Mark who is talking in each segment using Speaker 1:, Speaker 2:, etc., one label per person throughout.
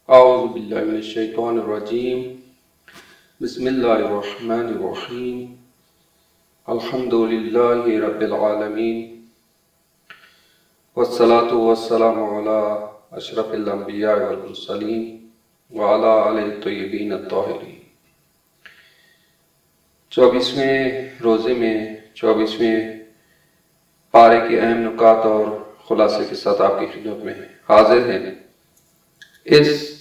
Speaker 1: اعوذ باللہ من الشیطان الرجیم بسم اللہ الرحمن الرحیم الحمد للہ رب العالمین والصلاة والسلام علی اشرف الانبیاء والمرسلین وعلی آلہ الطیبین الطاہرین۔ 24ویں روزے میں 24ویں پارے کے اہم نکات اور خلاصے کے ساتھ آپ کی خدمت میں حاضر ہیں۔ اس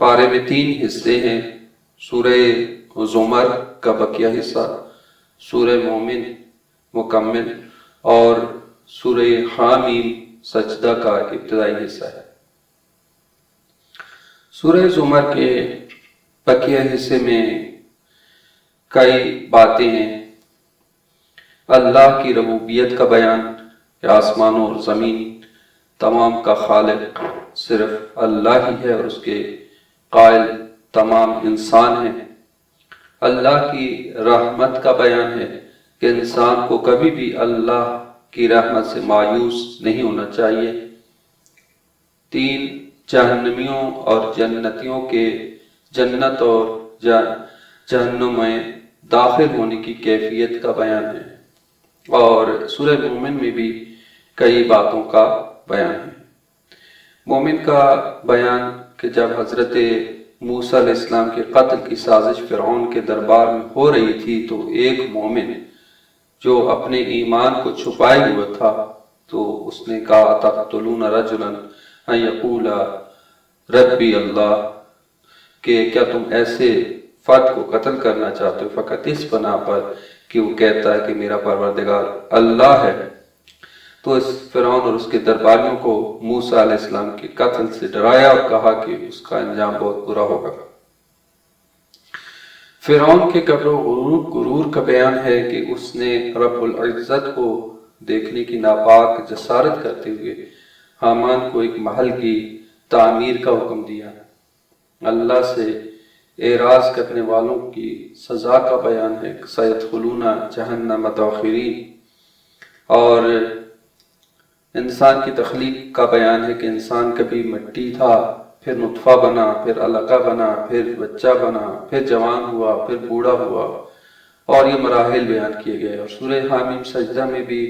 Speaker 1: پارے میں 3 حصے ہیں: سورہ زمر کا بقیہ حصہ، سورہ مومن مکمل اور سورہ حامیم سجدہ کا ابتدائی حصہ ہے۔ سورہ زمر کے بقیہ حصے میں کئی باتیں ہیں۔ اللہ کی ربوبیت کا بیان کہ آسمانوں اور زمین تمام کا خالق صرف اللہ ہی ہے اور اس کے قائل تمام انسان ہیں۔ اللہ کی رحمت کا بیان ہے کہ انسان کو کبھی بھی اللہ کی رحمت سے مایوس نہیں ہونا چاہیے۔ 3 جہنمیوں اور جنتیوں کے جنت اور جہنم میں داخل ہونے کی کیفیت کا بیان ہے، اور سورہ مومن میں بھی کئی باتوں کا بیان ہے۔ مومن کا بیان کہ جب حضرت موسیٰ علیہ السلام کے قتل کی سازش فرعون کے دربار میں ہو رہی تھی تو ایک مومن جو اپنے ایمان کو چھپائے ہوا تھا تو اس نے کہا تقتلون رجلا ان یقول ربی اللہ، کہ کیا تم ایسے فرد کو قتل کرنا چاہتے ہو فقط اس بنا پر کہ وہ کہتا ہے کہ میرا پروردگار اللہ ہے۔ تو اس فرعون اور اس کے درباریوں کو موسیٰ علیہ السلام کے قتل سے ڈرایا اور کہا کہ اس کا انجام بہت برا ہوگا۔ فرعون کے کبر و غرور کا بیان ہے کہ اس نے رب العزت کو دیکھنے کی ناپاک جسارت کرتے ہوئے حامان کو ایک محل کی تعمیر کا حکم دیا۔ اللہ سے اعراض کرنے والوں کی سزا کا بیان ہے کہ سیدخلون جہنم داخرین، اور انسان کی تخلیق کا بیان ہے کہ انسان کبھی مٹی تھا، پھر نطفہ بنا، پھر علقہ بنا، پھر بچہ بنا، پھر جوان ہوا، پھر بوڑھا ہوا، اور یہ مراحل بیان کیے گئے۔ اور سورہ حامیم سجدہ میں بھی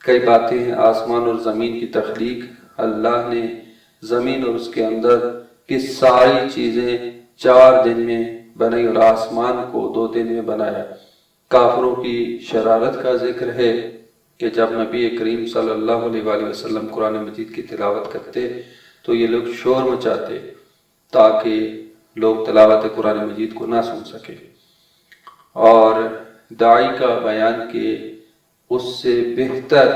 Speaker 1: کئی باتیں ہیں۔ آسمان اور زمین کی تخلیق، اللہ نے زمین اور اس کے اندر کی ساری چیزیں 4 دن میں بنائی اور آسمان کو 2 دن میں بنایا۔ کافروں کی شرارت کا ذکر ہے کہ جب نبی کریم صلی اللہ علیہ وآلہ وسلم قرآن مجید کی تلاوت کرتے تو یہ لوگ شور مچاتے تاکہ لوگ تلاوت قرآن مجید کو نہ سن سکے، اور داعی کا بیان کہ اس سے بہتر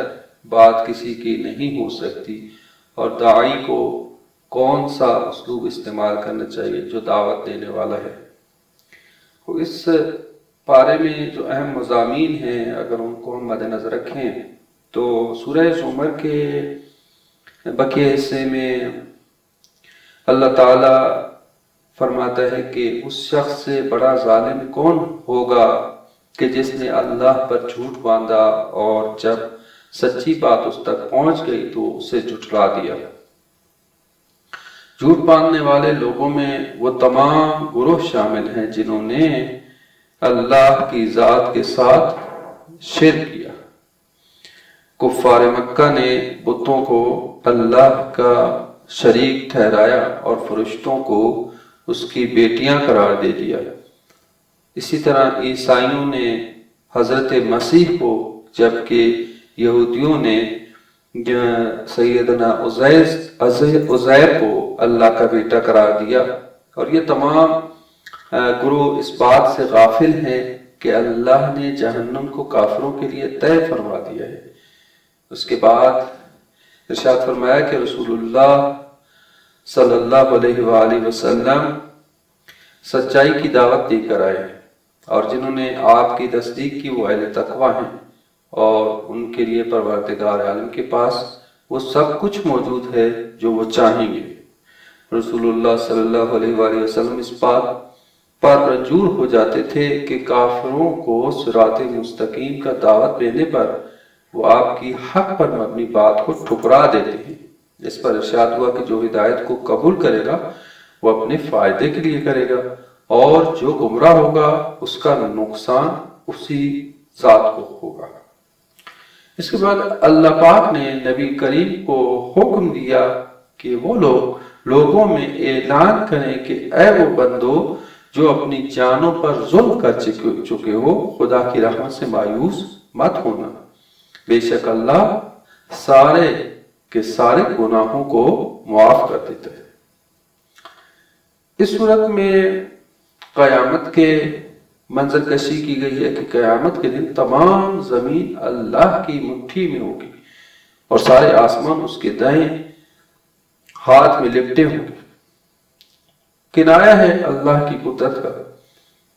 Speaker 1: بات کسی کی نہیں ہو سکتی، اور داعی کو کون سا اسلوب استعمال کرنا چاہیے جو دعوت دینے والا ہے۔ اس پارے میں جو اہم مضامین ہیں اگر ان کو ہم مد نظر رکھیں تو سورہ زمر کے بقیہ حصے میں اللہ تعالیٰ فرماتا ہے کہ اس شخص سے بڑا ظالم کون ہوگا کہ جس نے اللہ پر جھوٹ باندھا اور جب سچی بات اس تک پہنچ گئی تو اسے جھٹلا دیا۔ جھوٹ باندھنے والے لوگوں میں وہ تمام گروہ شامل ہیں جنہوں نے اللہ کی ذات کے ساتھ شرک کیا۔ کفار مکہ نے بتوں کو اللہ کا شریک ٹھہرایا اور فرشتوں کو اس کی بیٹیاں قرار دے دیا۔ اسی طرح عیسائیوں نے حضرت مسیح کو، جبکہ یہودیوں نے سیدنا عزیر کو اللہ کا بیٹا قرار دیا۔ اور یہ تمام گروہ اس بات سے غافل ہیں کہ اللہ نے جہنم کو کافروں کے لیے طے فرما دیا ہے۔ اس کے بعد ارشاد فرمایا کہ رسول اللہ صلی اللہ علیہ وآلہ وسلم سچائی کی دعوت دے کر آئے، اور جنہوں نے آپ کی تصدیق کی وہ اہل تقویٰ ہیں، اور ان کے لیے پروردگار عالم کے پاس وہ سب کچھ موجود ہے جو وہ چاہیں گے۔ رسول اللہ صلی اللہ علیہ وآلہ وسلم اس بات پر رجوع ہو جاتے تھے کہ کافروں کو صراط مستقیم کا دعوت دینے پر وہ آپ کی حق پر مبنی بات کو ٹھکرا دیتے ہیں۔ اس پر ارشاد ہوا کہ جو ہدایت کو قبول کرے گا وہ اپنے فائدے کے لیے کرے گا، اور جو گمراہ ہوگا اس کا نقصان اسی ذات کو ہوگا۔ اس کے بعد اللہ پاک نے نبی کریم کو حکم دیا کہ وہ لوگوں میں اعلان کریں کہ اے وہ بندو جو اپنی جانوں پر ظلم کر چکے ہو، خدا کی رحمت سے مایوس مت ہونا، بے شک اللہ سارے کے سارے گناہوں کو معاف کر دیتا ہے۔ اس صورت میں قیامت کے منظر کشی کی گئی ہے کہ قیامت کے دن تمام زمین اللہ کی مٹھی میں ہوگی اور سارے آسمان اس کے دائیں ہاتھ میں لپٹے ہوں گے۔ کنایا ہے اللہ کی قدرت کا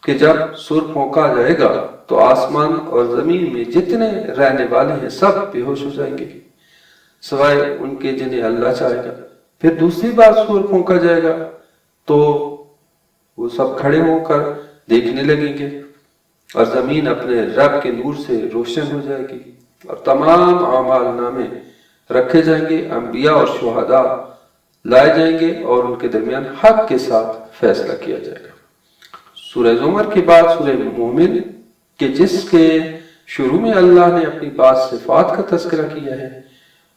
Speaker 1: کہ جب سر پھونکا جائے گا تو آسمان اور زمین میں جتنے رہنے والے ہیں سب بے ہوش ہو جائیں گے سوائے ان کے جنہیں اللہ چاہے گا۔ پھر دوسری بار سر پھونکا جائے گا تو وہ سب کھڑے ہو کر دیکھنے لگیں گے اور زمین اپنے رب کے نور سے روشن ہو جائے گی اور تمام اعمال نامے رکھے جائیں گے، انبیاء اور شہداء لائے جائیں گے اور ان کے درمیان حق کے ساتھ فیصلہ کیا جائے گا۔ سورہ زمر کے بعد سورہ مومن کہ جس کے شروع میں اللہ نے اپنی بعض صفات کا تذکرہ کیا ہے،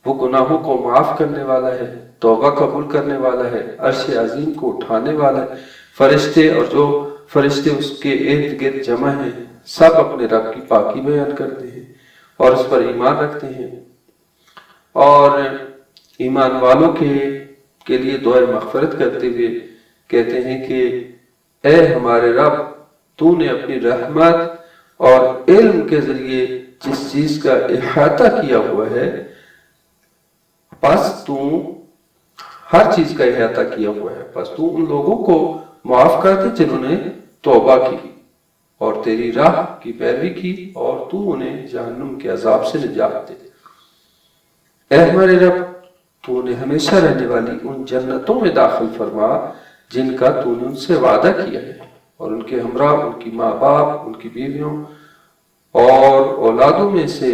Speaker 1: وہ گناہوں کو معاف کرنے والا ہے، توبہ قبول کرنے والا ہے، عرش عظیم کو اٹھانے والا ہے، فرشتے اور جو فرشتے اس کے ارد گرد جمع ہیں سب اپنے رب کی پاکی بیان کرتے ہیں اور اس پر ایمان رکھتے ہیں، اور ایمان والوں کے لیے دعائے مغفرت کرتے ہوئے کہتے ہیں کہ اے ہمارے رب، تو نے اپنی رحمت اور علم کے ذریعے جس چیز کا احاطہ کیا ہوا ہے، بس تو ہر چیز کا احاطہ کیا ہوا ہے، بس تو ان لوگوں کو معاف کر دے جنہوں نے توبہ کی اور تیری راہ کی پیروی کی، اور تو انہیں جہنم کے عذاب سے نجات دے۔ اے ہمارے رب، تو نے ہمیشہ رہنے والی ان جنتوں میں داخل فرما جن کا تو نے ان سے وعدہ کیا ہے، اور ان کے ہمراہ ان کی ماں باپ، ان کی بیویوں اور اولادوں میں سے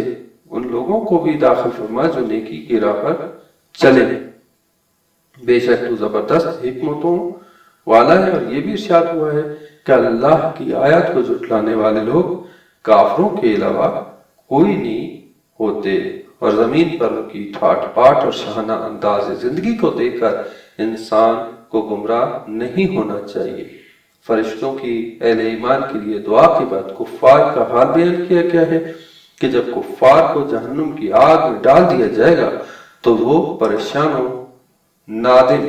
Speaker 1: ان لوگوں کو بھی داخل فرما جو نیکی کی راہ پر چلے۔ بے شک تو زبردست حکمتوں والا ہے۔ اور یہ بھی ارشاد ہوا ہے کہ اللہ کی آیات کو جھٹلانے والے لوگ کافروں کے علاوہ کوئی نہیں ہوتے، اور زمین پر ان کی ٹھاٹ باٹ اور شاہانہ انداز زندگی کو دیکھ کر انسان کو گمراہ نہیں ہونا چاہیے۔ فرشتوں کی اہل ایمان کے لیے دعا کے بعد کفار کا حال بیان کیا گیا ہے کہ جب کفار کو جہنم کی آگ میں ڈال دیا جائے گا تو وہ پریشان و نادم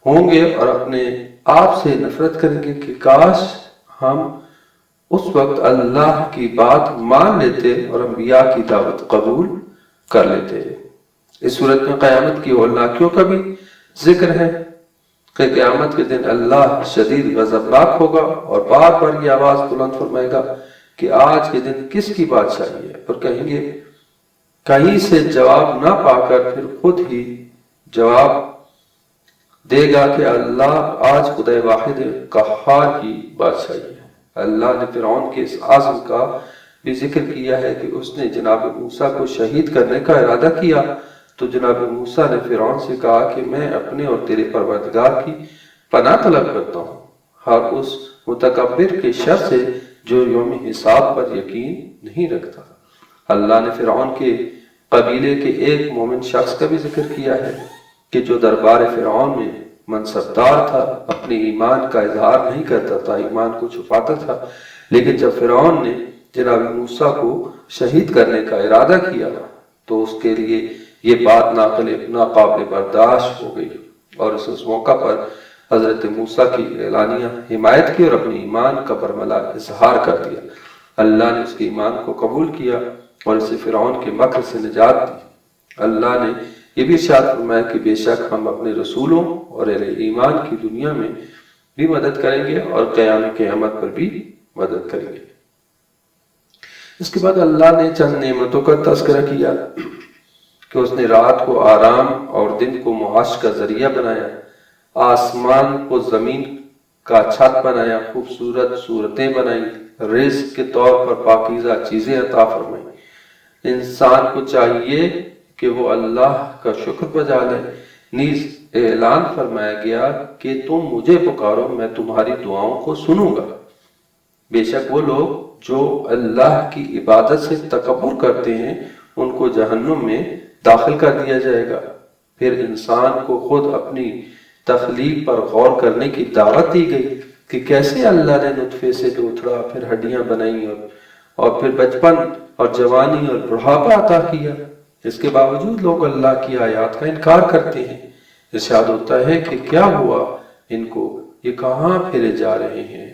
Speaker 1: ہوں گے اور اپنے آپ سے نفرت کریں گے کہ کاش ہم اس وقت اللہ کی بات مان لیتے اور انبیاء کی دعوت قبول کر لیتے۔ اس صورت میں قیامت کی ہولناکیوں کا بھی ذکر ہے کہ قیامت کے دن اللہ شدید غضبناک ہوگا اور بار بار یہ آواز بلند فرمائے گا کہ آج کے دن کس کی بادشاہی ہے، اور کہیں گے کہیں سے جواب نہ پا کر پھر خود ہی جواب دے گا کہ اللہ آج خدا واحد قہار کی بادشاہی ہے۔ اللہ نے فرعون کے اس عزم کا بھی ذکر کیا ہے کہ اس نے جناب موسیٰ کو شہید کرنے کا ارادہ کیا تو جناب موسیٰ نے فرعون سے کہا کہ میں اپنے اور تیرے پروردگار کی پناہ طلب کرتا ہوں، ہر اس متکبر کے شر سے جو یوم حساب پر یقین نہیں رکھتا۔ اللہ نے فرعون کے قبیلے کے ایک مومن شخص کا بھی ذکر کیا ہے کہ جو دربار فرعون میں منصبدار تھا، اپنے ایمان کا اظہار نہیں کرتا تھا، ایمان کو چھپاتا تھا، لیکن جب فرعون نے جناب موسیٰ کو شہید کرنے کا ارادہ کیا تو اس کے لیے یہ بات ناقابل برداشت ہو گئی، اور اس موقع پر حضرت موسیٰ کی اعلانیہ حمایت کی اور اپنے ایمان کا برملا اظہار کر دیا۔ اللہ نے اس کے ایمان کو قبول کیا اور اسے فرعون کے مکر سے نجات دی۔ اللہ نے یہ بھی ارشاد فرمایا کہ بے شک ہم اپنے رسولوں اور اہل ایمان کی دنیا میں بھی مدد کریں گے اور قیامت پر بھی مدد کریں گے۔ اس کے بعد اللہ نے چند نعمتوں کا تذکرہ کیا کہ اس نے رات کو آرام اور دن کو معاش کا ذریعہ بنایا، آسمان کو زمین کا چھت بنایا، خوبصورت صورتیں بنائیں، رزق کے طور پر پاکیزہ چیزیں عطا فرمائیں۔ انسان کو چاہیے کہ وہ اللہ کا شکر بجا لے، نیز اعلان فرمایا گیا کہ تم مجھے پکارو، میں تمہاری دعاؤں کو سنوں گا۔ بے شک وہ لوگ جو اللہ کی عبادت سے تکبر کرتے ہیں ان کو جہنم میں داخل کر دیا جائے گا۔ پھر انسان کو خود اپنی تخلیق پر غور کرنے کی دعوت دی گئی کہ کیسے اللہ نے نطفے سے لوتھڑا، پھر ہڈیاں بنائیں اور پھر بچپن اور جوانی اور بڑھاپا عطا کیا۔ اس کے باوجود لوگ اللہ کی آیات کا انکار کرتے ہیں۔ ارشاد ہوتا ہے کہ کیا ہوا ان کو، یہ کہاں پھرے جا رہے ہیں۔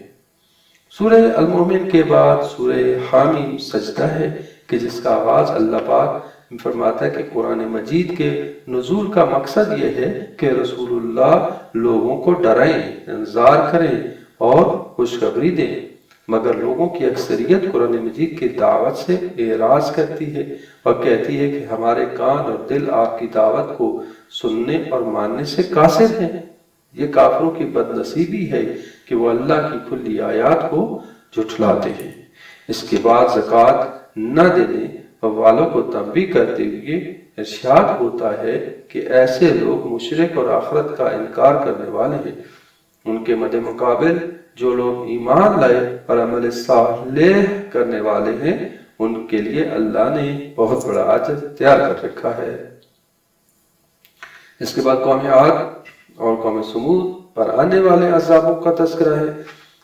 Speaker 1: سورہ المومن کے بعد سورہ حامیم سجدہ ہے کہ جس کا آغاز اللہ پاک فرماتا ہے کہ قرآن مجید کے نزول کا مقصد یہ ہے کہ رسول اللہ لوگوں کو ڈرائیں، انذار کریں اور خوشخبری دیں، مگر لوگوں کی اکثریت قرآن مجید کی دعوت سے اعراض کرتی ہے اور کہتی ہے کہ ہمارے کان اور دل آپ کی دعوت کو سننے اور ماننے سے قاصر ہیں۔ یہ کافروں کی بد نصیبی ہے کہ وہ اللہ کی کھلی آیات کو جھٹلاتے ہیں۔ اس کے بعد زکوٰۃ نہ دینے والوں کو تنبیہ کرتے ہوئے ارشاد ہوتا ہے کہ ایسے لوگ مشرک اور آخرت کا انکار کرنے والے ہیں۔ ان کے مد مقابل جو لوگ ایمان لائے اور عمل صالح کرنے والے ہیں ان کے لیے اللہ نے بہت بڑا اجر تیار کر رکھا ہے۔ اس کے بعد قوم عاد اور قوم سمود پر آنے والے عذابوں کا تذکرہ ہے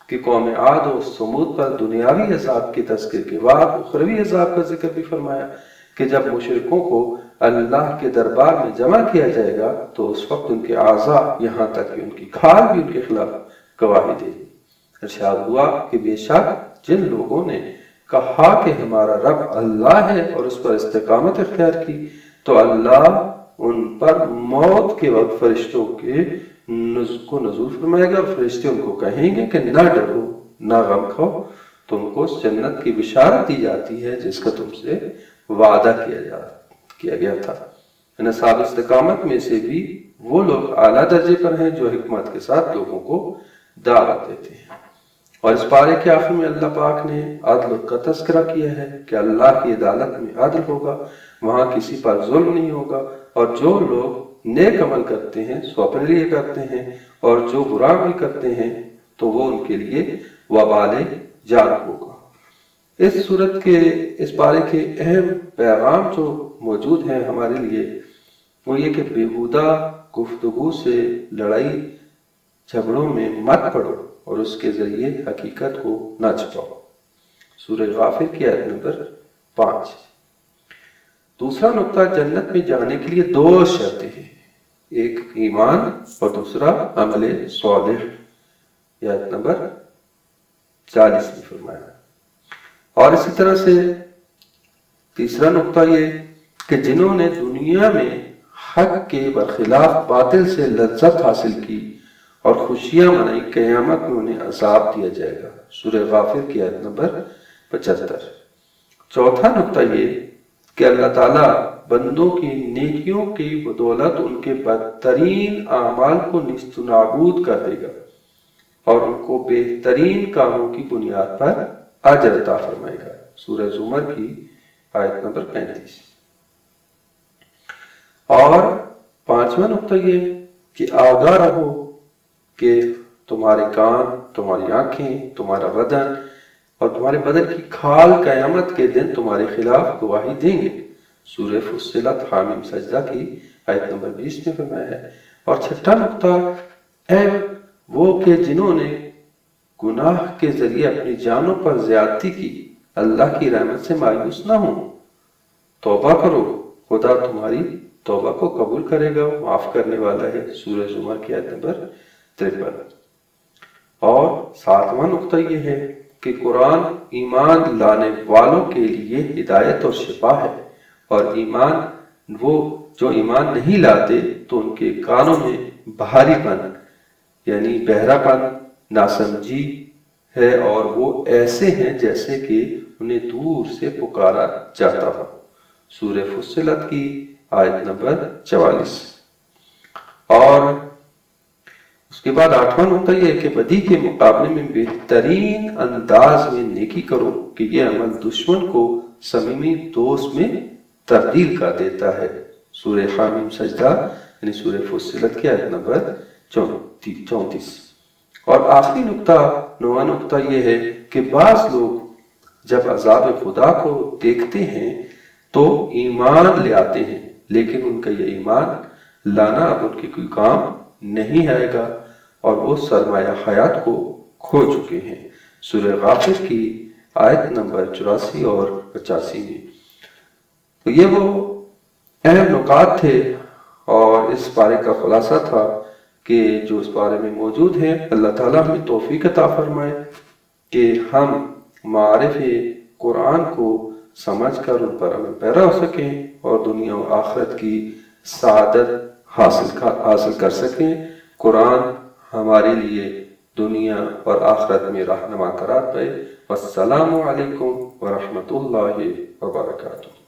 Speaker 1: کہ قوم عاد اور سمود پر دنیاوی عذاب کے تذکر کے بعد اخروی عذاب کا ذکر بھی فرمایا کہ جب مشرکوں کو اللہ کے دربار میں جمع کیا جائے گا تو اس وقت ان کے اعضاء یہاں تک کہ ان کی کھال بھی ان کے خلاف گواہی دے گی۔ ارشاد ہوا کہ بے شک جن لوگوں نے کہا کہ ہمارا رب اللہ ہے اور اس پر استقامت اختیار کی تو اللہ ان پر موت کے وقت فرشتوں کو نزول فرمائے گا اور فرشتے ان کو کہیں گے کہ نہ ڈرو نہ غم کھاؤ، تم کو اس جنت کی بشارت دی جاتی ہے جس کا تم سے وعدہ کیا گیا تھا۔ اصحاب استقامت میں سے بھی وہ لوگ اعلیٰ درجے پر ہیں جو حکمت کے ساتھ لوگوں کو دعوت دیتے ہیں۔ اور اس پارے کے آخر میں اللہ پاک نے عدل کا تذکرہ کیا ہے کہ اللہ کی عدالت میں عدل ہوگا، وہاں کسی پر ظلم نہیں ہوگا، اور جو لوگ نیک عمل کرتے ہیں سو اپنے لیے کرتے ہیں اور جو برا عمل کرتے ہیں تو وہ ان کے لیے وبال جان ہوگا۔ اس صورت کے اس پارے کے اہم پیغام جو موجود ہیں ہمارے لیے وہ یہ کہ بیہودہ گفتگو سے لڑائی جھگڑوں میں مت پڑو اور اس کے ذریعے حقیقت کو نہ چھپاؤ۔ سورہ غافر کی آیت نمبر 5۔ دوسرا نقطہ، جنت میں جانے کے لیے دو شرطیں ہیں، ایک ایمان اور دوسرا عمل صالح، آیت نمبر 40 میں فرمایا۔ اور اسی طرح سے تیسرا نقطہ یہ کہ جنہوں نے دنیا میں حق کے برخلاف باطل سے لذت حاصل کی اور خوشیاں منائی، قیامت میں انہیں عذاب دیا جائے گا۔ سورہ غافر کی آیت نمبر 75۔ چوتھا نقطہ یہ کہ اللہ تعالیٰ بندوں کی نیکیوں کی بدولت ان کے بدترین اعمال کو نیست و نابود کر دے گا اور ان کو بہترین کاموں کی بنیاد پر اجر عطا فرمائے گا۔ سورہ زمر کی آیت نمبر 35۔ اور پانچواں نقطہ یہ کہ آگاہ رہو کہ تمہارے کان، تمہاری آنکھیں، تمہارا بدن اور تمہارے بدن کی کھال قیامت کے دن تمہارے خلاف گواہی دیں گے۔ سورہ فصلت حامیم سجدہ کی آیت نمبر 20 میں فرمایا ہے۔ اور چھٹا نقطہ وہ کہ جنہوں نے گناہ کے ذریعے اپنی جانوں پر زیادتی کی اللہ کی رحمت سے مایوس نہ ہوں، توبہ کرو، خدا تمہاری توبہ کو قبول کرے گا، معاف کرنے والا ہے۔ سورہ زمر کی آیت نمبر 53۔ اور ساتواں نقطہ یہ ہے کہ قرآن ایمان لانے والوں کے لیے ہدایت اور شفا ہے، اور وہ جو ایمان نہیں لاتے تو ان کے کانوں میں بھاری پن یعنی بہرا پن، ناسمجھی ہے، اور وہ ایسے ہیں جیسے کہ انہیں دور سے پکارا جاتا ہو۔ سورہ فصلت کی آیت نمبر 44۔ اور اس کے بعد آٹھواں نقطہ یہ ہے کہ بدی کے مقابلے میں بہترین انداز میں نیکی کرو کہ یہ عمل دشمن کو صمیمی دوست میں تبدیل کر دیتا ہے۔ سورہ حامیم سجدہ یعنی سورہ فصلت کی آیت نمبر 34۔ اور آخری نقطہ، 9واں نقطہ یہ ہے کہ بعض لوگ جب عذاب خدا کو دیکھتے ہیں تو ایمان لے آتے ہیں، لیکن ان کا یہ ایمان لانا اب ان کے کوئی کام نہیں آئے گا اور وہ سرمایہ حیات کو کھو چکے ہیں۔ سورہ غافر کی آیت نمبر 84 اور 85 میں۔ تو یہ وہ اہم نکات تھے اور اس بارے کا خلاصہ تھا کہ جو اس بارے میں موجود ہیں۔ اللہ تعالیٰ ہمیں توفیق عطا فرمائے کہ ہم معارف قرآن کو سمجھ کر ان پر عمل پیرا ہو سکیں اور دنیا و آخرت کی سعادت حاصل کر سکیں۔ قرآن ہمارے لیے دنیا اور آخرت میں رہنما قرار پائے۔ والسلام علیکم ورحمۃ اللہ وبرکاتہ۔